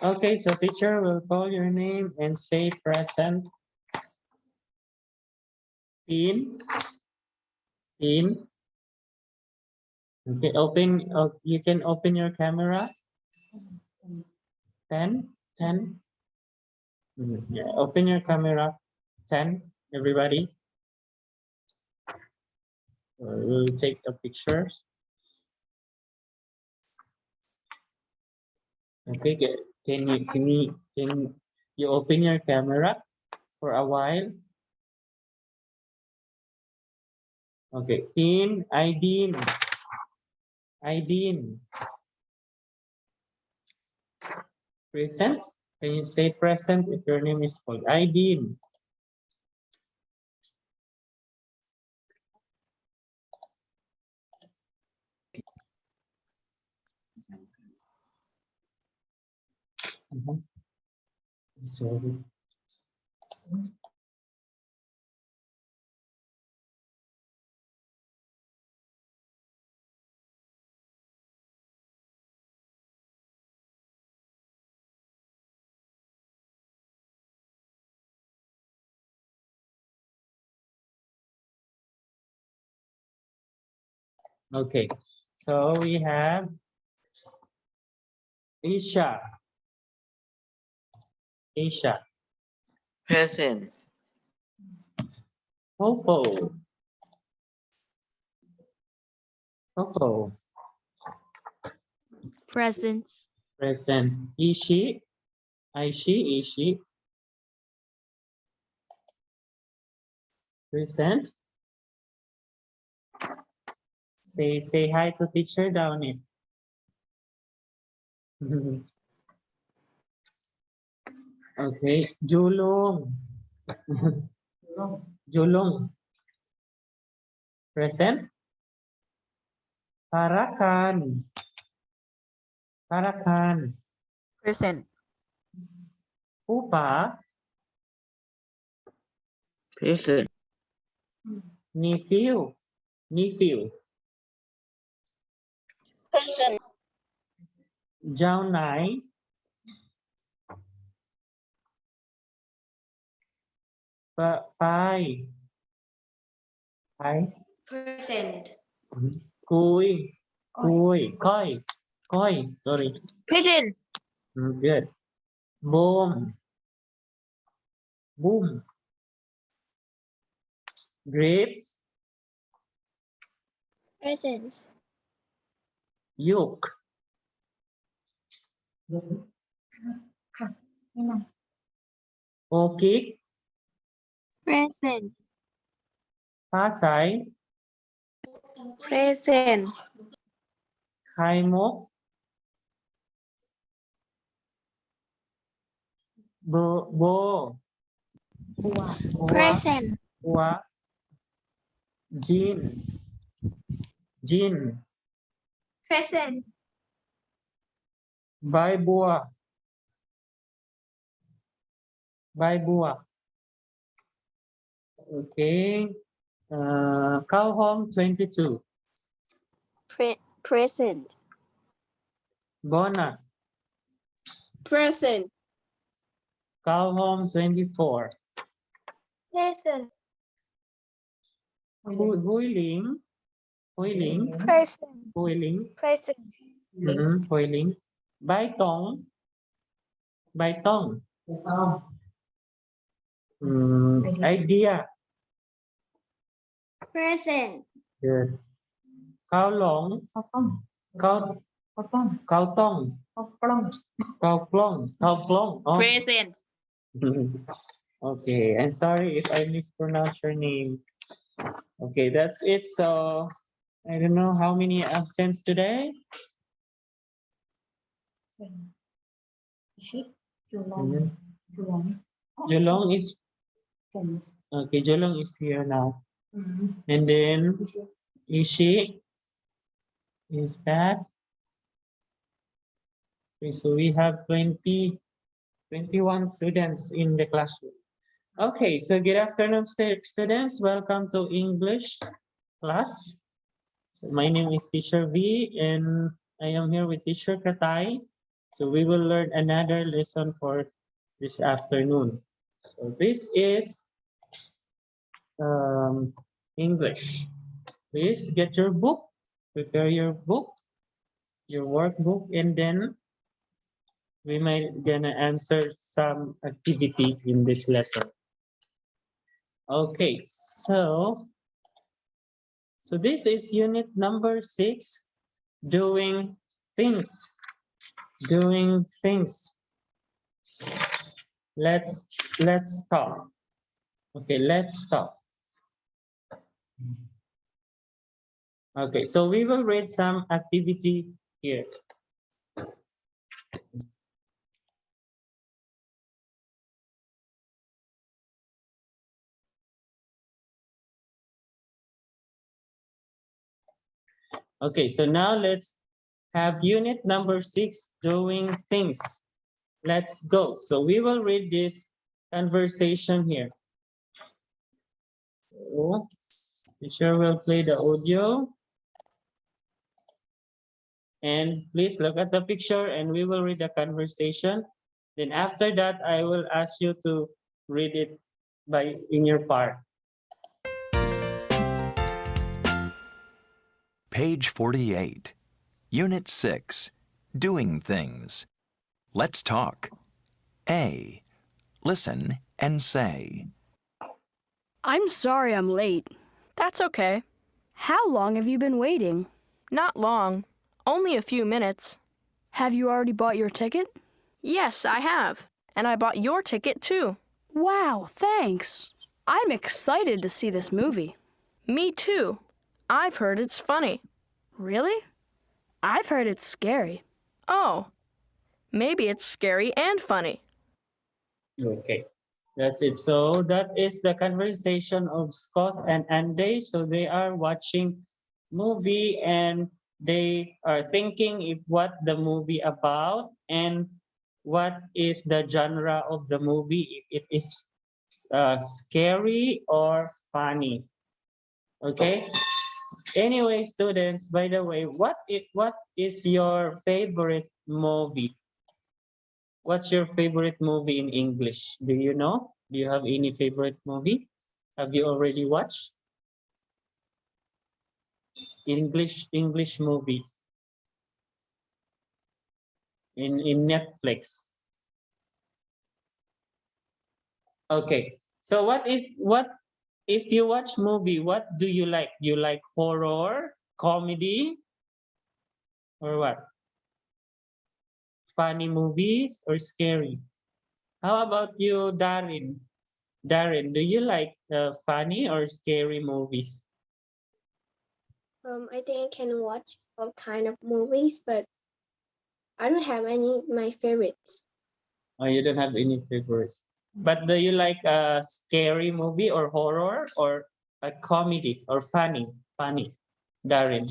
Okay, so teacher will call your name and say present. In. Okay, you can open your camera. 10. Yeah, open your camera. 10, everybody. We'll take the pictures. Okay, can you open your camera for a while? Okay, Aideen. Present. Can you say present if your name is called Aideen? Sorry. Okay, so we have Isha. Present. Popo. Present. Present. Ishi. Present. Say hi to teacher down here. Okay, Julong. Julong. Present. Parakan. Present. Pupa. Present. Nephew. Present. Jaunai. Pai. Present. Cui. Koi. Sorry. Present. Good. Boom. Grapes. Present. Yolk. Orchid. Present. Pasay. Present. Kaimok. Bo. Present. Boa. Jin. Present. Bai Bua. Okay. Cow Home 22. Present. Bonus. Present. Cow Home 24. Present. Huiling. Present. Present. Huiling. Baitong. Idea. Present. Good. Kowlong. Kowtong. Kowklong. Oh. Present. Okay, I'm sorry if I mispronounce your name. Okay, that's it. So I don't know how many absents today. Jolong is okay. Jolong is here now, and then Ishi is back. Okay, so we have 21 students in the classroom. Okay, so good afternoon, students. Welcome to English class. So my name is Teacher V, and I am here with Teacher Katay. So we will learn another lesson for this afternoon. So this is English. Please get your book, prepare your book, your workbook, and then we might gonna answer some activity in this lesson. Okay, so this is unit number 6, doing things. Doing things. Let's talk. Okay, let's talk. Okay, so we will read some activity here. Okay, so now let's have unit number 6, doing things. Let's go. So we will read this conversation here. So, teacher will play the audio. And please look at the picture and we will read the conversation. Then after that, I will ask you to read it in your part. Page 48, Unit 6, Doing Things. Let's talk. A. Listen and say. I'm sorry I'm late. That's okay. How long have you been waiting? Not long. Only a few minutes. Have you already bought your ticket? Yes, I have. And I bought your ticket too. Wow, thanks. I'm excited to see this movie. Me too. I've heard it's funny. Really? I've heard it's scary. Oh, maybe it's scary and funny. Okay, that's it. So that is the conversation of Scott and Andy. So they are watching movie and they are thinking if what the movie about and what is the genre of the movie, if it is scary or funny. Okay. Anyway, students, by the way, what is your favorite movie? What's your favorite movie in English? Do you know? Do you have any favorite movie? Have you already watched? English movies in Netflix. Okay. So what if you watch movie, what do you like? You like horror, comedy, or what? Funny movies or scary? How about you, Darin? Darin, do you like funny or scary movies? I think I can watch all kind of movies, but I don't have any my favorites. Oh, you don't have any favorites. But do you like a scary movie or horror or a comedy or funny? Funny, Darin,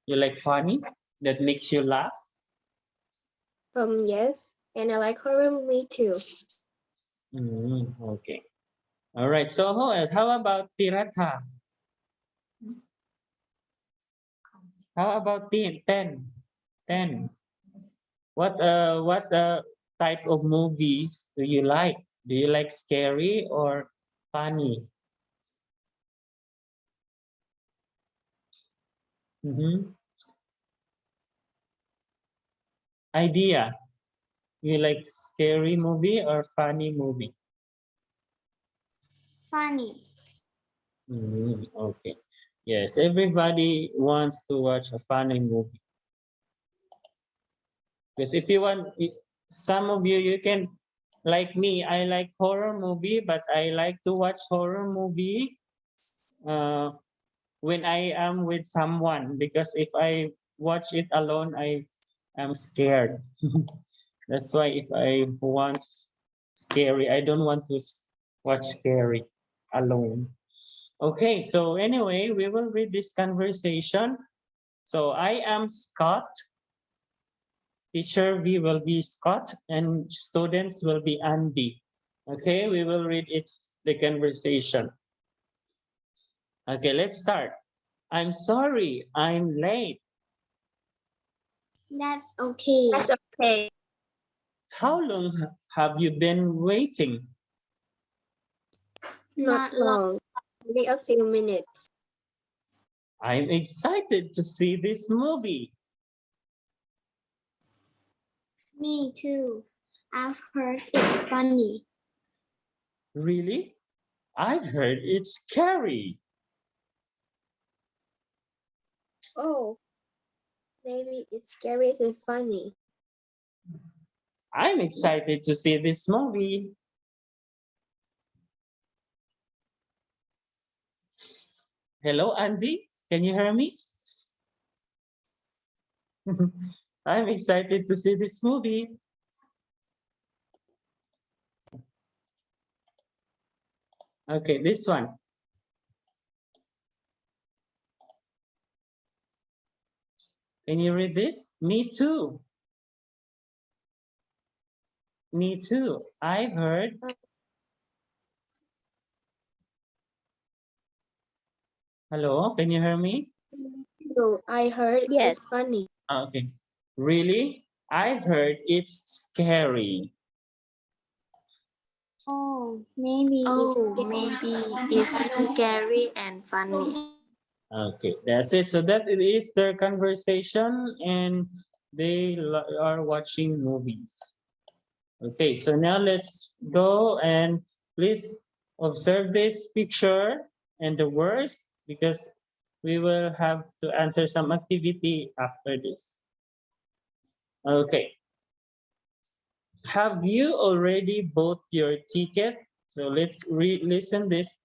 you like funny that makes you laugh? Yes, and I like horror movie too. Okay. All right. So how about Tirata? How about 10? 10. What type of movies do you like? Do you like scary or funny? Idea. You like scary movie or funny movie? Funny. Okay. Yes, everybody wants to watch a funny movie. Because if you want, some of you can, like me, I like horror movie, but I like to watch horror movie when I am with someone, because if I watch it alone, I am scared. That's why if I want scary, I don't want to watch scary alone. Okay, so anyway, we will read this conversation. So I am Scott. Teacher V will be Scott and students will be Andy. Okay, we will read the conversation. Okay, let's start. I'm sorry, I'm late. That's okay. okay. How long have you been waiting? Not long. Only a few minutes. I'm excited to see this movie. Me too. I've heard it's funny. Really? I've heard it's scary. Oh, maybe it's scary and funny. I'm excited to see this movie. Hello, Andy. Can you hear me? I'm excited to see this movie. Okay, this one. Can you read this? Me too. Me too. I've heard. Hello, can you hear me? No, I heard it's funny. Okay. Really? I've heard it's scary. Oh, maybe it's scary and funny. Okay, that's it. So that it is their conversation and they are watching movies. Okay, so now let's go and please observe this picture and the words because we will have to answer some activity after this. Okay. Have you already bought your ticket? So let's listen this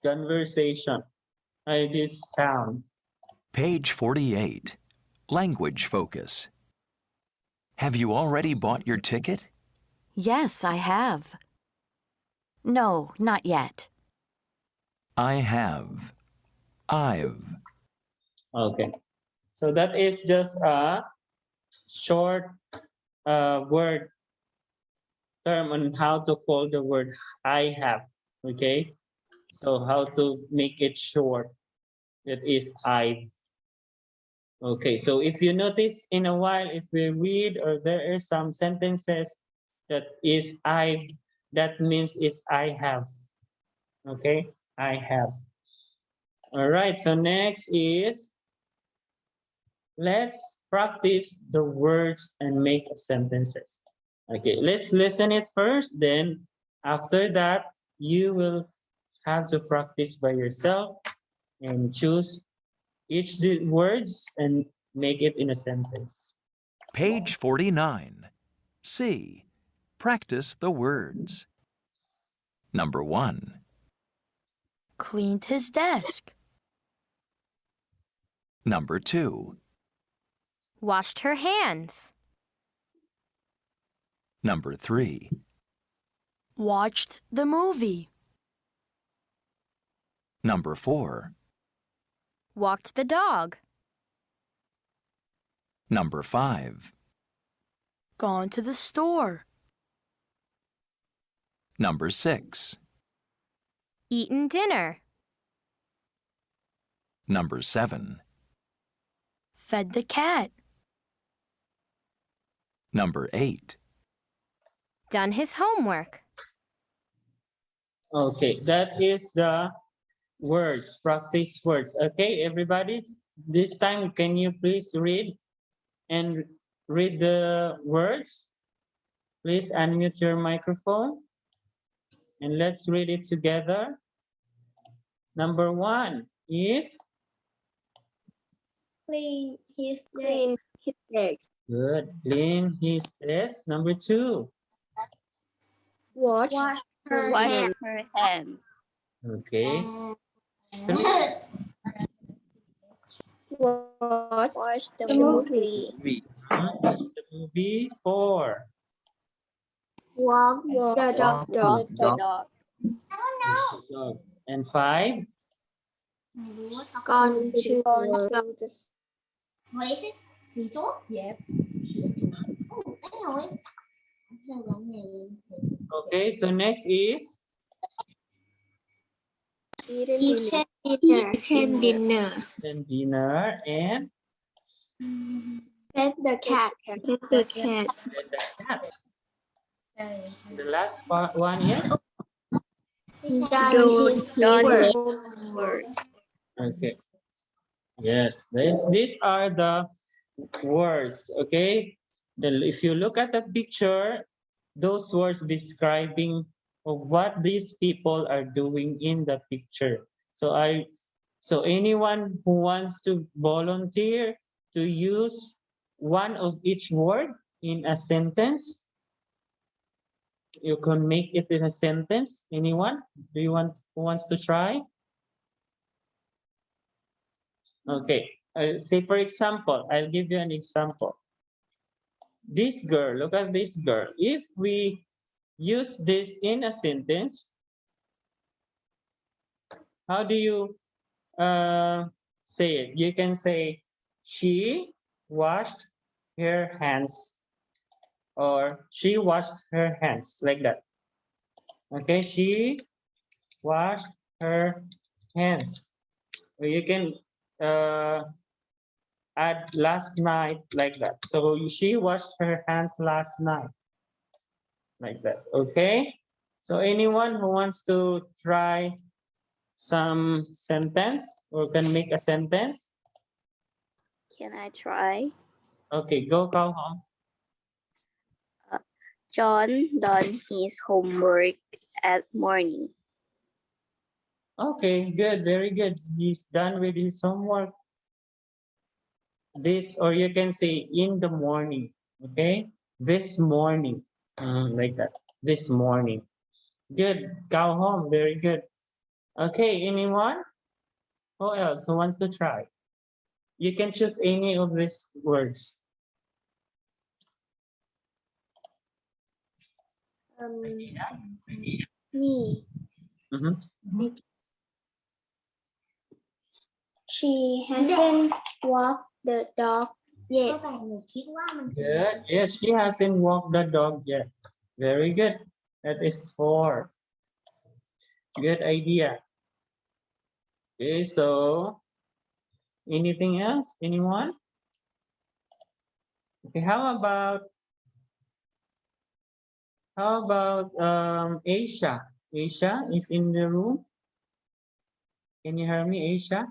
conversation. This sound. Page 48. Language focus. Have you already bought your ticket? Yes, I have. No, not yet. I have. I've. Okay. So that is just a short word term on how to call the word I have. Okay. So how to make it short. That is I. Okay. So if you notice in a while, if we read or there are some sentences that is I, that means it's I have. Okay. I have. All right. So next is let's practice the words and make sentences. Okay, let's listen it first. Then after that, you will have to practice by yourself and choose each the words and make it in a sentence. Page 49. C. Practice the words. Number 1. Cleaned his desk. Number 2. Washed her hands. Number 3. Watched the movie. Number 4. Walked the dog. Number 5. Gone to the store. Number 6. Eaten dinner. Number 7. Fed the cat. Number 8. Done his homework. Okay, that is the words, practice words. Okay, everybody, this time can you please read and read the words? Please unmute your microphone and let's read it together. Number 1 is Clean his desk. good. Clean his desk. Number 2. Wash her hands. Okay. Watch the movie. Watch the movie. 4. Walk the dog. Dog. And 5. Gone to work. What is it? Seesaw? Yeah. Oh, I know it. Okay, so next is Eaten dinner. then dinner and Fed the cat. then the cat. The last one is Done his Homework. okay. Yes, these are the words. Okay. Then if you look at the picture, those words describing of what these people are doing in the picture. So anyone who wants to volunteer to use one of each word in a sentence, you can make it in a sentence. Anyone? Do you want who wants to try? Okay. Say for example, I'll give you an example. This girl, look at this girl. If we use this in a sentence, how do you say it? You can say, she washed her hands, or she washed her hands, like that. Okay, she washed her hands. Or you can add last night, like that. So she washed her hands last night, like that. Okay, so anyone who wants to try some sentence or can make a sentence? Can I try? Okay, go home. John done his homework at morning. Okay, good, very good. He's done with his homework. This, or you can say in the morning. Okay, this morning, like that. This morning. Good, go home, very good. Okay, anyone? Who else who wants to try? You can choose any of these words. Me. Mhm. She hasn't walked the dog yet. Good. Yes, she hasn't walked the dog yet. Very good. That is 4. Good idea. Okay, so anything else? Anyone? Okay, how about Asia? Asia is in the room. Can you hear me, Asia?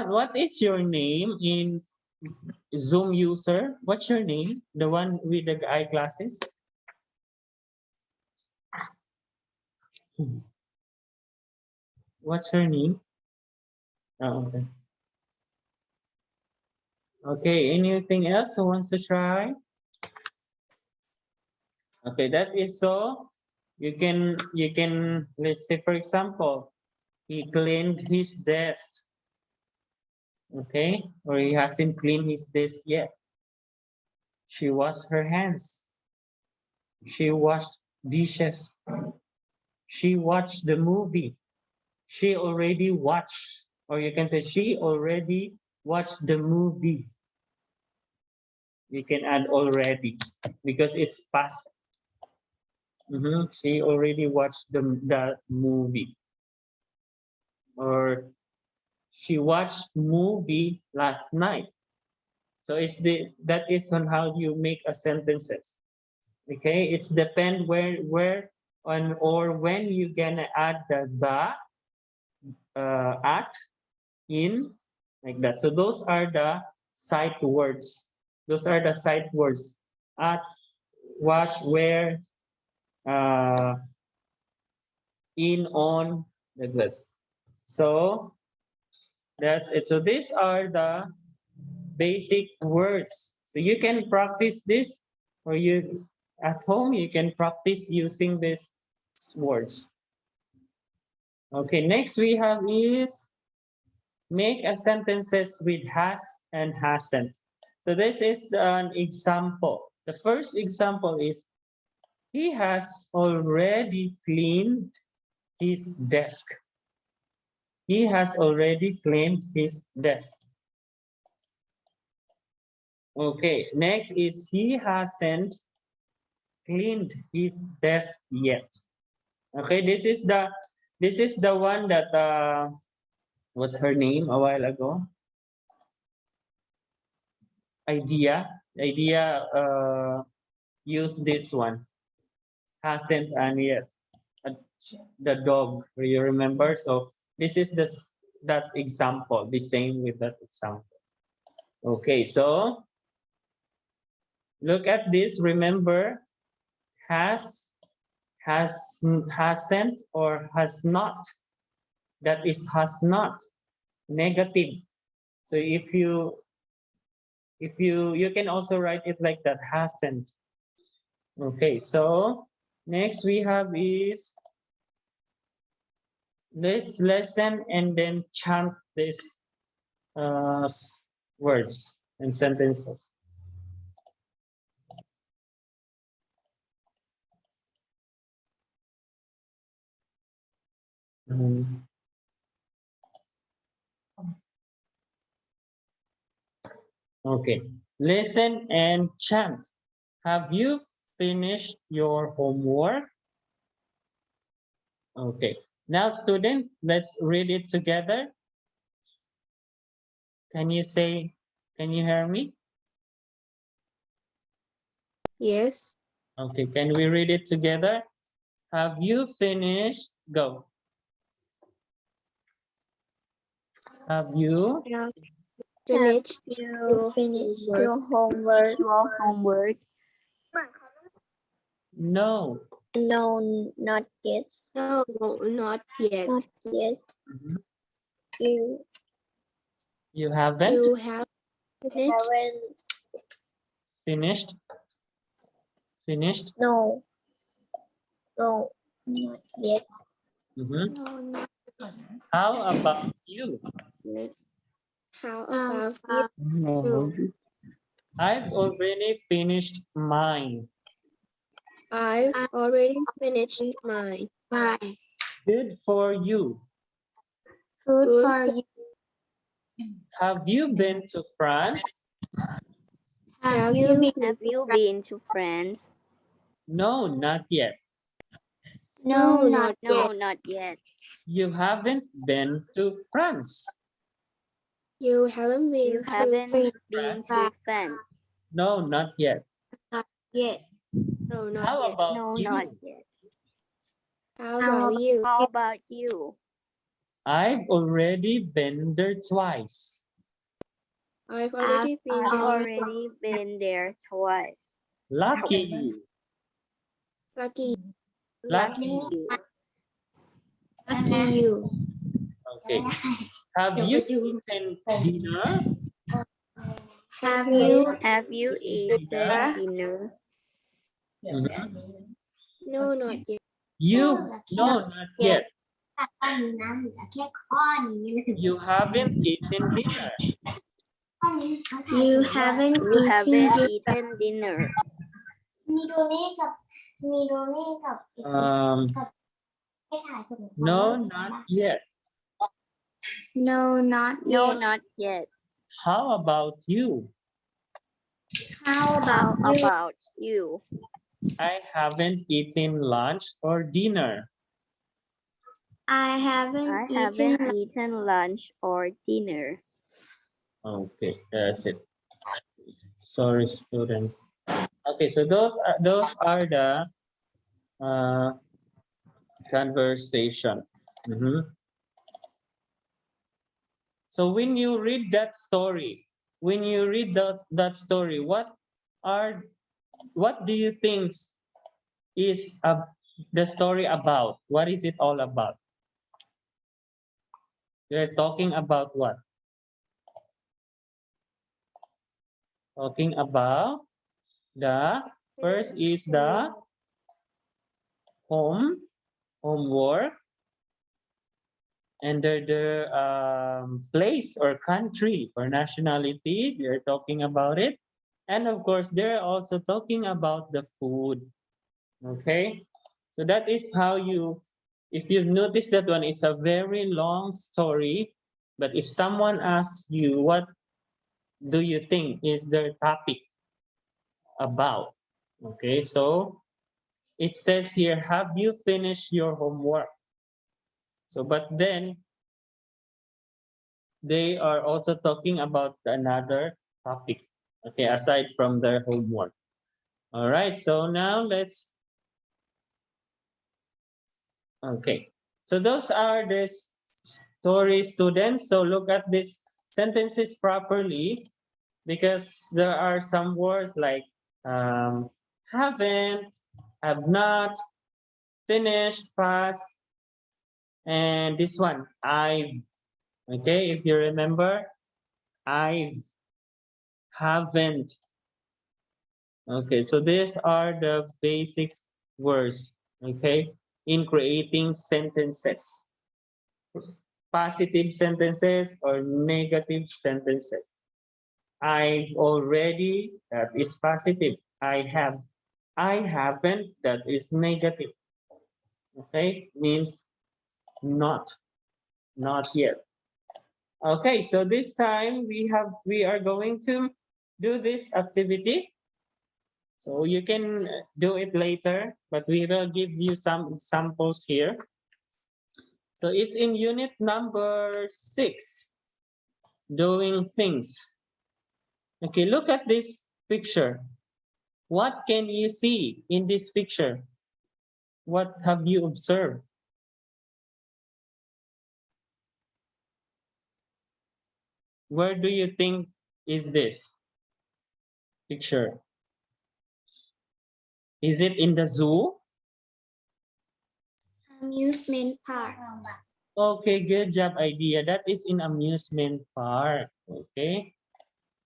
What is your name in Zoom user? What's your name? The one with the eyeglasses? What's her name? Oh, okay. Okay, anything else who wants to try? Okay, that is so. You can, let's say for example, he cleaned his desk. Okay, or he hasn't cleaned his desk yet. She washed her hands. She washed dishes. She watched the movie. She already watched, or you can say she already watched the movie. You can add already because it's past. She already watched the movie, or she watched movie last night. So that is on how you make a sentences. Okay, it's depend where on or when you gonna add the at in, like that. So those are the sight words. Those are the sight words. At, what, where, in, on, like this. So that's it. So these are the basic words. So you can practice this, or you at home you can practice using these words. Okay, next we have is make a sentences with has and hasn't. So this is an example. The first example is he has already cleaned his desk. He has already cleaned his desk. Okay, next is he hasn't cleaned his desk yet. Okay, this is the This is the one that what's her name a while ago? Idea used this one. Hasn't and yet the dog. You remember? So this is that example. The same with that example. Okay, so look at this. Remember, hasn't, or has not. That is has not. Negative. So if you can also write it like that, hasn't. Okay, so next we have is let's listen and then chant these words and sentences. Okay, listen and chant. Have you finished your homework? Okay, now student, let's read it together. Can you hear me? Yes. Okay, can we read it together? Have you finished? Go. Have you? Have finished You finish homework? your homework? No. No, not yet. No, not yet. Not yet. Mhm. You You haven't You have finished? haven't. finished? Finished? No. No, not yet. Mhm. No, not How about you? yet. How about you? I've already finished mine. I've already finished mine. Good for you. Good for you. Have you been to France? Have you Have you been to France? No, not yet. No, not No, yet. not yet. You haven't been to France. You haven't been You to haven't been France? to France. No, not yet. yet. No, not How yet. about No, you? not yet. How about you? How about you? I've already been there twice. I've already been I've there. already been there twice. Lucky you. Lucky. Lucky you. You. Lucky you. Okay. Have you eaten dinner? Have you? Have you eaten dinner? Mhm. No, not yet. No, not yet. You haven't eaten dinner. You haven't You haven't eaten dinner. Um, no, not yet. No, not No, yet. not yet. How about you? How How about you? about you? I haven't eaten lunch or dinner. I haven't I eaten. haven't eaten lunch or dinner. Okay, that's it. Sorry, students. Okay, so those are the conversation. Mhm. So when you read that story, that story, what do you think is the story about? What is it all about? They're talking about what? Talking about the first is the homework, and the place or country or nationality. They're talking about it, and of course they're also talking about the food. Okay, so that is how you, if you've noticed that one, it's a very long story, but if someone asks you what do you think is their topic about, okay, so it says here, have you finished your homework? So, but then they are also talking about another topic, okay, aside from their homework. All right, so now let's, okay. So those are the story, students. So look at these sentences properly, because there are some words like haven't, have not, finished, past, and this one, I. Okay, if you remember, I haven't. Okay, so these are the basic words, okay, in creating sentences, positive sentences or negative sentences. I already, that is positive. I have, I haven't, that is negative. Okay, means not, not yet. Okay, so this time we are going to do this activity. So you can do it later, but we will give you some examples here. So it's in unit number 6, doing things. Okay, look at this picture. What can you see in this picture? What have you observed? Where do you think is this picture? Is it in the zoo? Amusement park. Okay, good job, idea. That is in amusement park. Okay.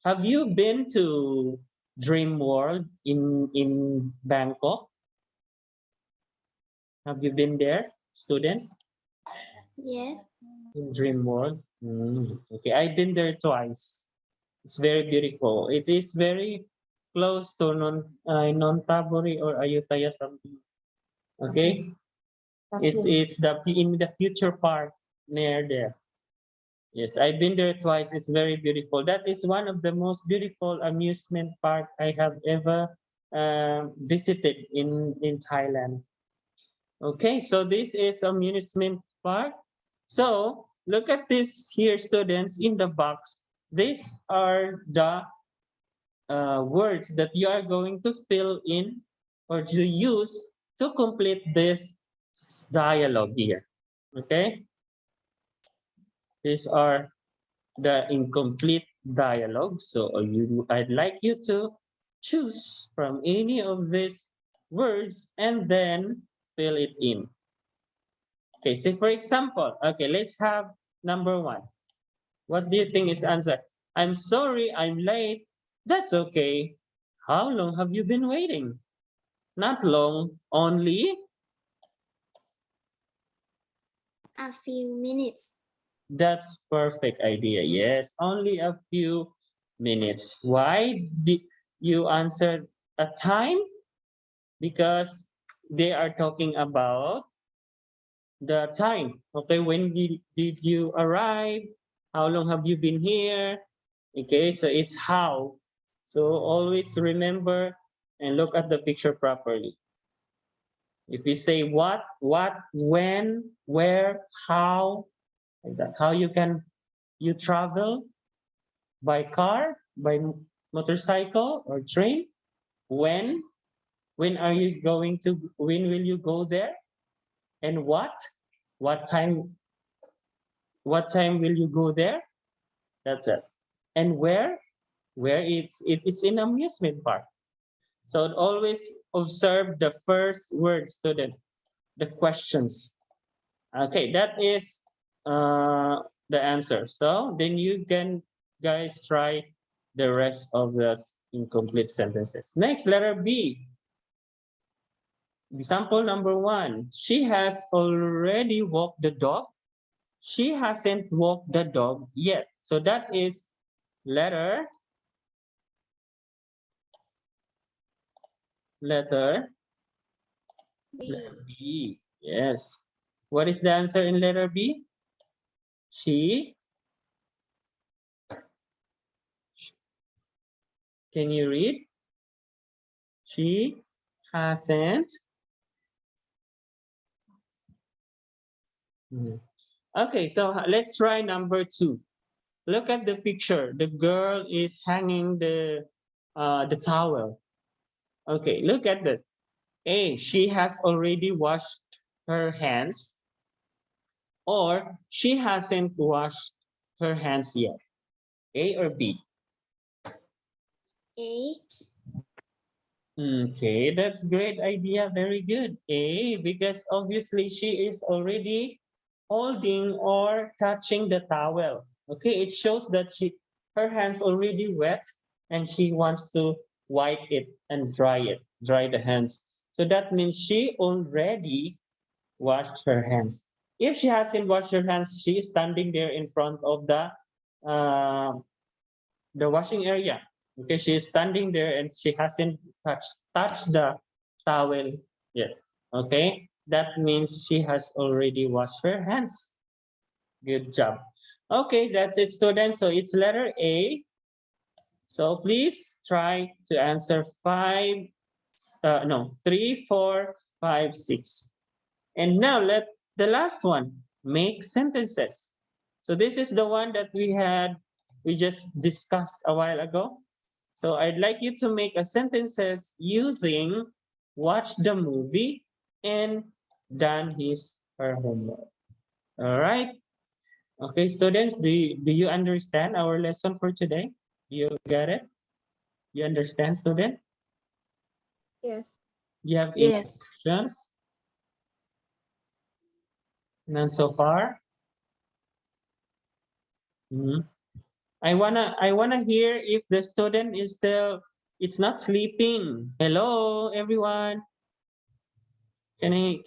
Have you been to Dream World in Bangkok? Have you been there, students? Yes. In Dream World? Okay, I've been there twice. It's very beautiful. It is very close to Non-Tabori or Ayutthaya something. Okay, it's the in the future park near there. Yes, I've been there twice. It's very beautiful. That is one of the most beautiful amusement park I have ever visited in Thailand. Okay, so this is amusement park. So look at this here, students, in the box. These are the words that you are going to fill in or to use to complete this dialogue here. Okay, these are the incomplete dialogue. So I'd like you to choose from any of these words and then fill it in. Okay, say for example, okay, let's have number 1. What do you think is answer? I'm sorry, I'm late. That's okay. How long have you been waiting? Not long, only A few minutes. that's perfect idea. Yes, only a few minutes. Why did you answer a time? Because they are talking about the time. Okay, when did you arrive? How long have you been here? Okay, so it's how. So always remember and look at the picture properly. If we say what, when, where, how, like that. How you travel by car, by motorcycle or train? When are you going to, when will you go there? And what time, what time will you go there? That's it. And where it's in amusement park. So always observe the first word, student, the questions. Okay, that is the answer. So then you can guys try the rest of the incomplete sentences. Next, letter B. Example number 1. She has already walked the dog. She hasn't walked the dog yet. So that is letter B. B. Yes. What is the answer in letter B? She. Can you read? She hasn't. Okay, so let's try number 2. Look at the picture. The girl is hanging the towel. Okay, look at that. A, she has already washed her hands, or she hasn't washed her hands yet. A or B? A. Okay, that's great idea. Very good. A, because obviously she is already holding or touching the towel. Okay, it shows that her hands already wet and she wants to wipe it and dry the hands. So that means she already washed her hands. If she hasn't washed her hands, she is standing there in front of uh, the washing area. Okay, she is standing there and she hasn't touched the towel yet. Okay, that means she has already washed her hands. Good job. Okay, that's it, students. So it's letter A. So please try to answer 3, 4, 5, 6. And now let the last one, make sentences. So this is the one that we just discussed a while ago. So I'd like you to make a sentences using watch the movie and done his her homework. All right. Okay, students, do you understand our lesson for today? You got it? You understand, student? Yes. You have any Yes. questions? None so far? Mhm. I wanna hear if the student is still it's not sleeping. Hello, everyone. Can I?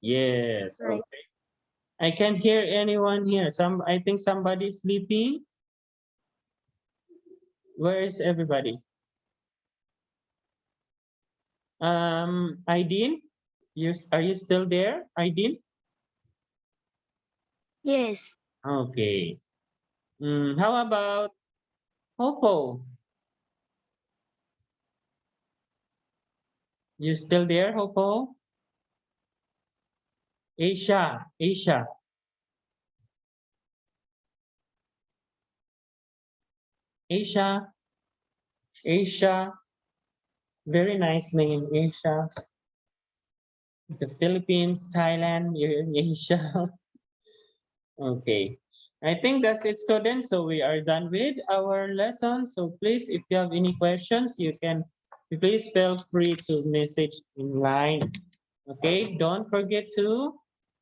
Yes. Right. Okay. I can't hear anyone here. I think somebody's sleeping. Where is everybody? Aidin, are you still there, Aidin? Yes. Okay. How about Hopo? You still there, Hopo? Asia, Asia, Asia. Very nice name, Asia. The Philippines, Thailand, you're in Asia. Okay. I think that's it, students. So we are done with our lesson. So please, if you have any questions, please feel free to message in line. Okay, don't forget to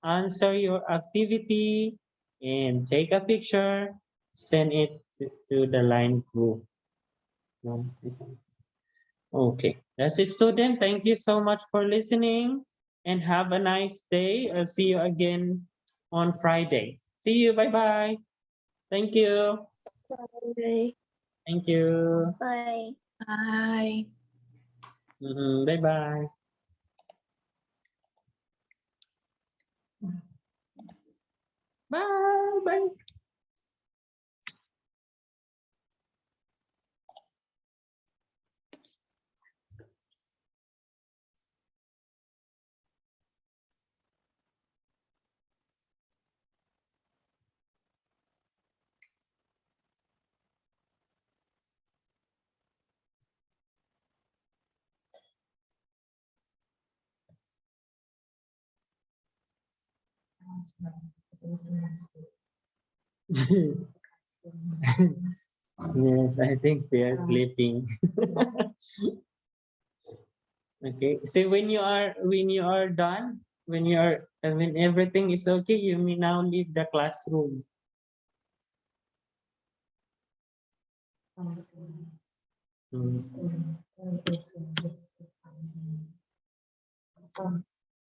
answer your activity and take a picture, send it to the line group. Okay, that's it, student. Thank you so much for listening and have a nice day. I'll see you again on Friday. See you. Bye bye. Thank you. Bye. Thank you. Bye. Bye. Bye bye. Bye bye. Yes, I think they are sleeping. Okay. So when you are done, when everything is okay, you may now leave the classroom. Mm.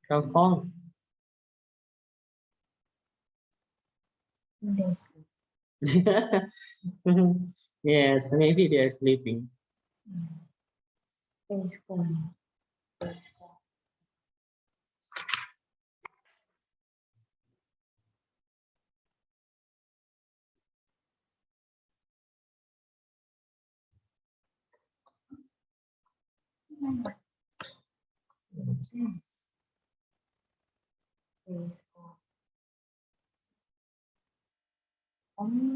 Kampong. Yes, maybe they're sleeping. Oh.